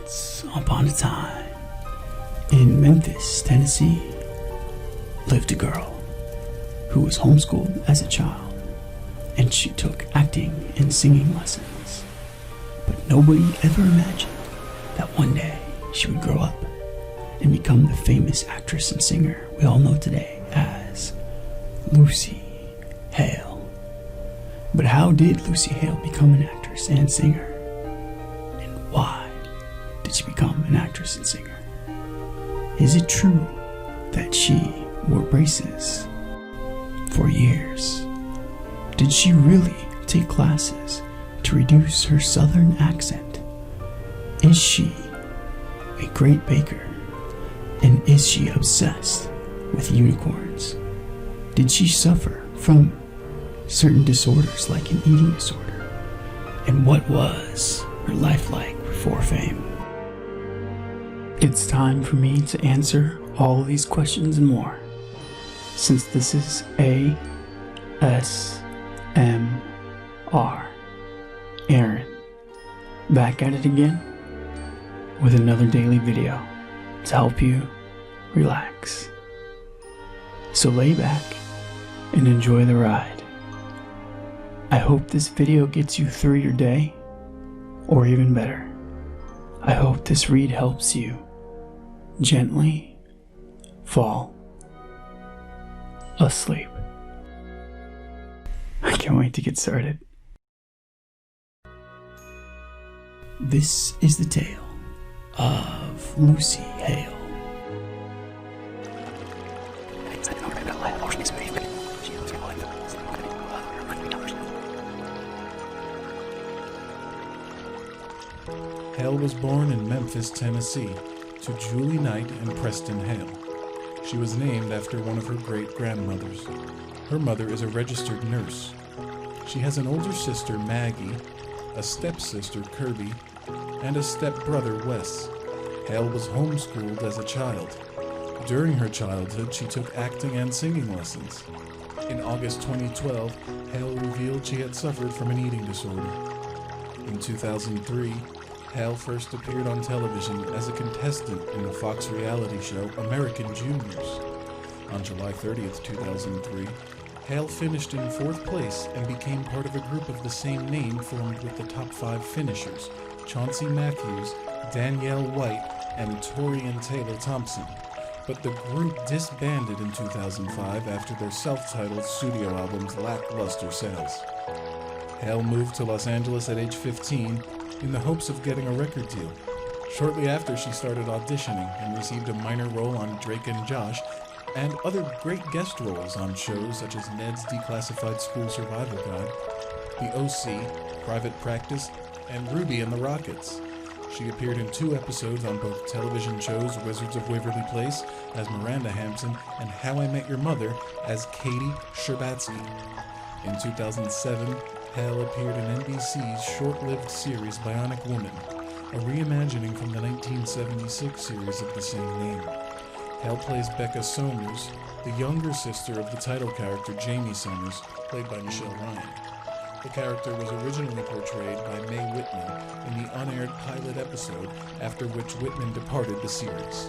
Once upon a time, in Memphis, Tennessee, lived a girl who was homeschooled as a child, and she took acting and singing lessons. But nobody ever imagined that one day she would grow up and become the famous actress and singer we all know today as Lucy Hale. But how did Lucy Hale become an actress and singer? And why did she become an actress and singer? Is it true that she wore braces for years? Did she really take classes to reduce her southern accent? Is she a great baker? And is she obsessed with unicorns? Did she suffer from certain disorders like an eating disorder? And what was her life like before fame? It's time for me to answer all of these questions and more, since this is ASMR. Aaron, back at it again with another daily video to help you relax. So lay back and enjoy the ride. I hope this video gets you through your day, or even better, I hope this read helps you gently fall asleep. I can't wait to get started. This is the tale of Lucy Hale. Hale was born in Memphis, Tennessee, to Julie Knight and Preston Hale. She was named after one of her great-grandmothers. Her mother is a registered nurse. She has an older sister, Maggie, a stepsister, Kirby, and a stepbrother, Wes. Hale was homeschooled as a child. During her childhood, she took acting and singing lessons. In August 2012, Hale revealed she had suffered from an eating disorder. In 2003, Hale first appeared on television as a contestant in the Fox reality show American Juniors. On July 30th, 2003, Hale finished in 4th place and became part of a group of the same name formed with the top 5 finishers, Chauncey Matthews, Danielle White, and Torian Taylor Thompson. But the group disbanded in 2005 after their self-titled studio album's lackluster sales. Hale moved to Los Angeles at age 15 in the hopes of getting a record deal. Shortly after, she started auditioning and received a minor role on Drake and Josh and other great guest roles on shows such as Ned's Declassified School Survival Guide, The OC, Private Practice, and Ruby and the Rockets. She appeared in 2 episodes on both television shows Wizards of Waverly Place as Miranda Hampson and How I Met Your Mother as Katie Sherbatsky. In 2007, Hale appeared in NBC's short-lived series Bionic Woman, a reimagining from the 1976 series of the same name. Hale plays Becca Somers, the younger sister of the title character Jamie Somers, played by Michelle Ryan. The character was originally portrayed by Mae Whitman in the unaired pilot episode, after which Whitman departed the series.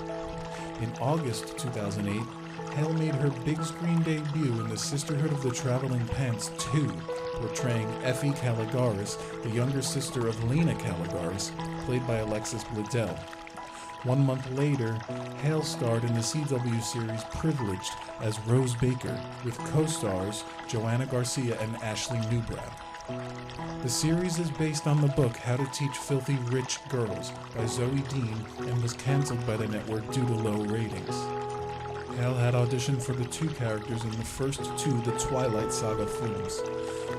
In August 2008, Hale made her big screen debut in The Sisterhood of the Traveling Pants 2, portraying Effie Caligaris, the younger sister of Lena Caligaris, played by Alexis Bledel. 1 month later, Hale starred in the CW series Privileged as Rose Baker, with co-stars Joanna Garcia and Ashley Newbrow. The series is based on the book How to Teach Filthy Rich Girls by Zoe Dean and was canceled by the network due to low ratings. Hale had auditioned for the 2 characters in the first 2 The Twilight Saga films.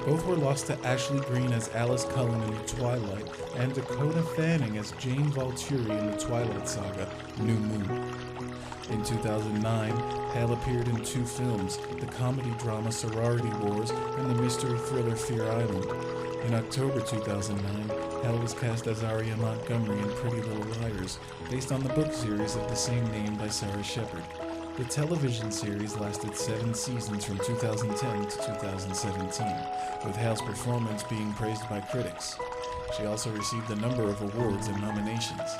Both were lost to Ashley Greene as Alice Cullen in The Twilight and Dakota Fanning as Jane Valturi in The Twilight Saga, New Moon. In 2009, Hale appeared in 2 films, the comedy drama Sorority Wars and the mystery thriller Fear Island. In October 2009, Hale was cast as Aria Montgomery in Pretty Little Liars, based on the book series of the same name by Sarah Shepard. The television series lasted 7 seasons from 2010 to 2017, with Hale's performance being praised by critics. She also received a number of awards and nominations.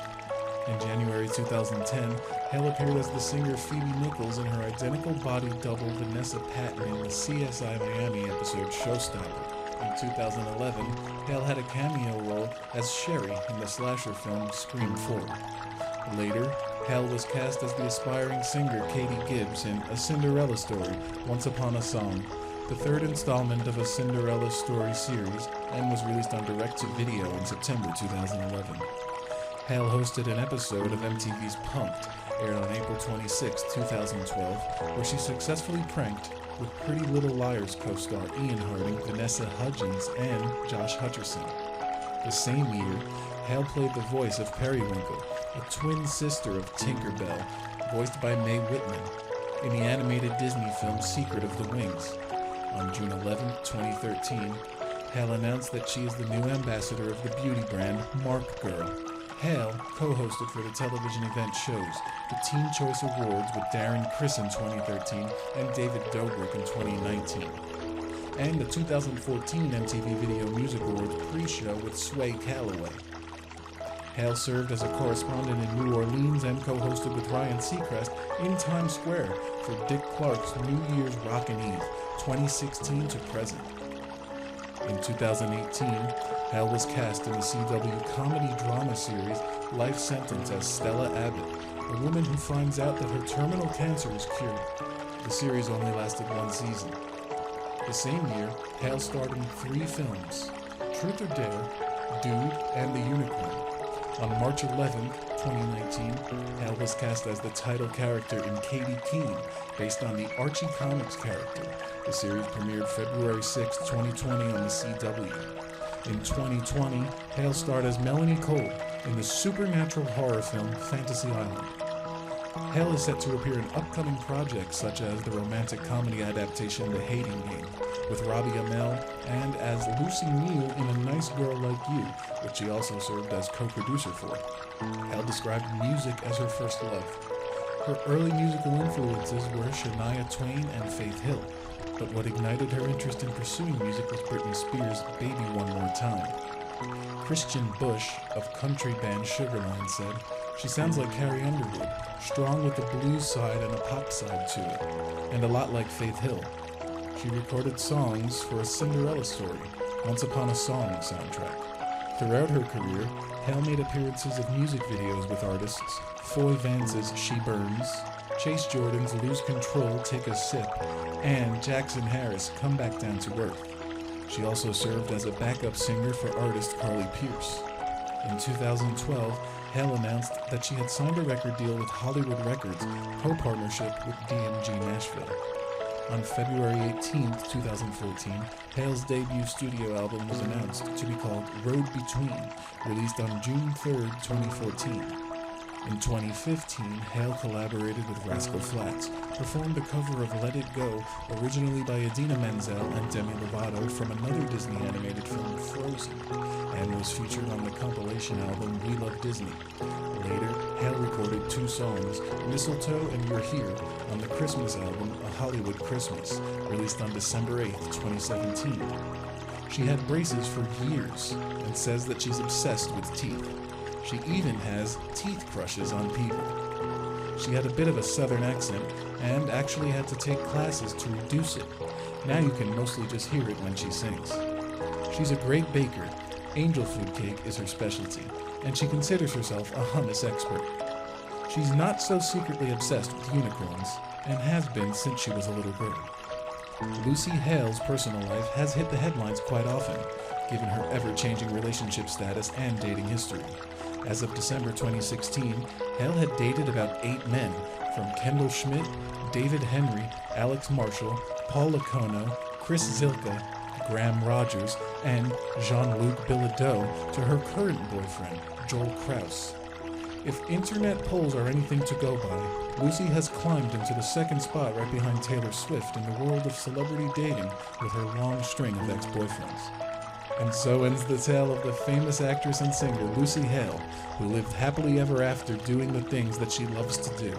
In January 2010, Hale appeared as the singer Phoebe Nichols in her identical body double Vanessa Patton in the CSI Miami episode Showstopper. In 2011, Hale had a cameo role as Sherry in the slasher film Scream 4. Later, Hale was cast as the aspiring singer Katie Gibbs in A Cinderella Story, Once Upon a Song, the third installment of a Cinderella story series, and was released on direct-to-video in September 2011. Hale hosted an episode of MTV's Punk'd, aired on April 26, 2012, where she successfully pranked with Pretty Little Liars co-star Ian Harding, Vanessa Hudgens, and Josh Hutcherson. The same year, Hale played the voice of Periwinkle, a twin sister of Tinker Bell, voiced by Mae Whitman, in the animated Disney film Secret of the Wings. On June 11, 2013, Hale announced that she is the new ambassador of the beauty brand Mark Girl. Hale co-hosted for the television event shows the Teen Choice Awards with Darren Criss in 2013 and David Dobrik in 2019, and the 2014 MTV Video Music Awards pre-show with Sway Calloway. Hale served as a correspondent in New Orleans and co-hosted with Ryan Seacrest in Times Square for Dick Clark's New Year's Rockin' Eve, 2016 to present. In 2018, Hale was cast in the CW comedy drama series Life Sentence as Stella Abbott, a woman who finds out that her terminal cancer is cured. The series only lasted one season. The same year, Hale starred in 3 films: Truth or Dare, Dude, and The Unicorn. On March 11, 2019, Hale was cast as the title character in Katie Keene, based on the Archie Comics character. The series premiered February 6, 2020 on the CW. In 2020, Hale starred as Melanie Cole in the supernatural horror film Fantasy Island. Hale is set to appear in upcoming projects such as the romantic comedy adaptation The Hating Game, with Robbie Amell, and as Lucy Neal in A Nice Girl Like You, which she also served as co-producer for. Hale described music as her first love. Her early musical influences were Shania Twain and Faith Hill, but what ignited her interest in pursuing music was Britney Spears' Baby One More Time. Christian Bush of country band Sugarland said, "She sounds like Carrie Underwood, strong with a blues side and a pop side to it, and a lot like Faith Hill." She recorded songs for A Cinderella Story, Once Upon a Song soundtrack. Throughout her career, Hale made appearances of music videos with artists Foy Vance's She Burns, Chase Jordan's Lose Control, Take a Sip, and Jackson Harris' Come Back Down to Earth. She also served as a backup singer for artist Carly Pearce. In 2012, Hale announced that she had signed a record deal with Hollywood Records, co-partnership with DMG Nashville. On February 18, 2014, Hale's debut studio album was announced to be called Road Between, released on June 3, 2014. In 2015, Hale collaborated with Rascal Flatts, performed a cover of Let It Go, originally by Idina Menzel and Demi Lovato from another Disney animated film, Frozen, and was featured on the compilation album We Love Disney. Later, Hale recorded 2 songs, Mistletoe and You're Here, on the Christmas album A Hollywood Christmas, released on December 8, 2017. She had braces for years and says that she's obsessed with teeth. She even has teeth crushes on people. She had a bit of a southern accent and actually had to take classes to reduce it. Now you can mostly just hear it when she sings. She's a great baker. Angel food cake is her specialty, and she considers herself a hummus expert. She's not so secretly obsessed with unicorns, and has been since she was a little girl. Lucy Hale's personal life has hit the headlines quite often, given her ever-changing relationship status and dating history. As of December 2016, Hale had dated about 8 men, from Kendall Schmidt, David Henry, Alex Marshall, Paul Lacono, Chris Zilka, Graham Rogers, and Jean-Luc Bilodeau to her current boyfriend, Joel Krause. If internet polls are anything to go by, Lucy has climbed into the second spot right behind Taylor Swift in the world of celebrity dating with her long string of ex-boyfriends. And so ends the tale of the famous actress and singer Lucy Hale, who lived happily ever after doing the things that she loves to do.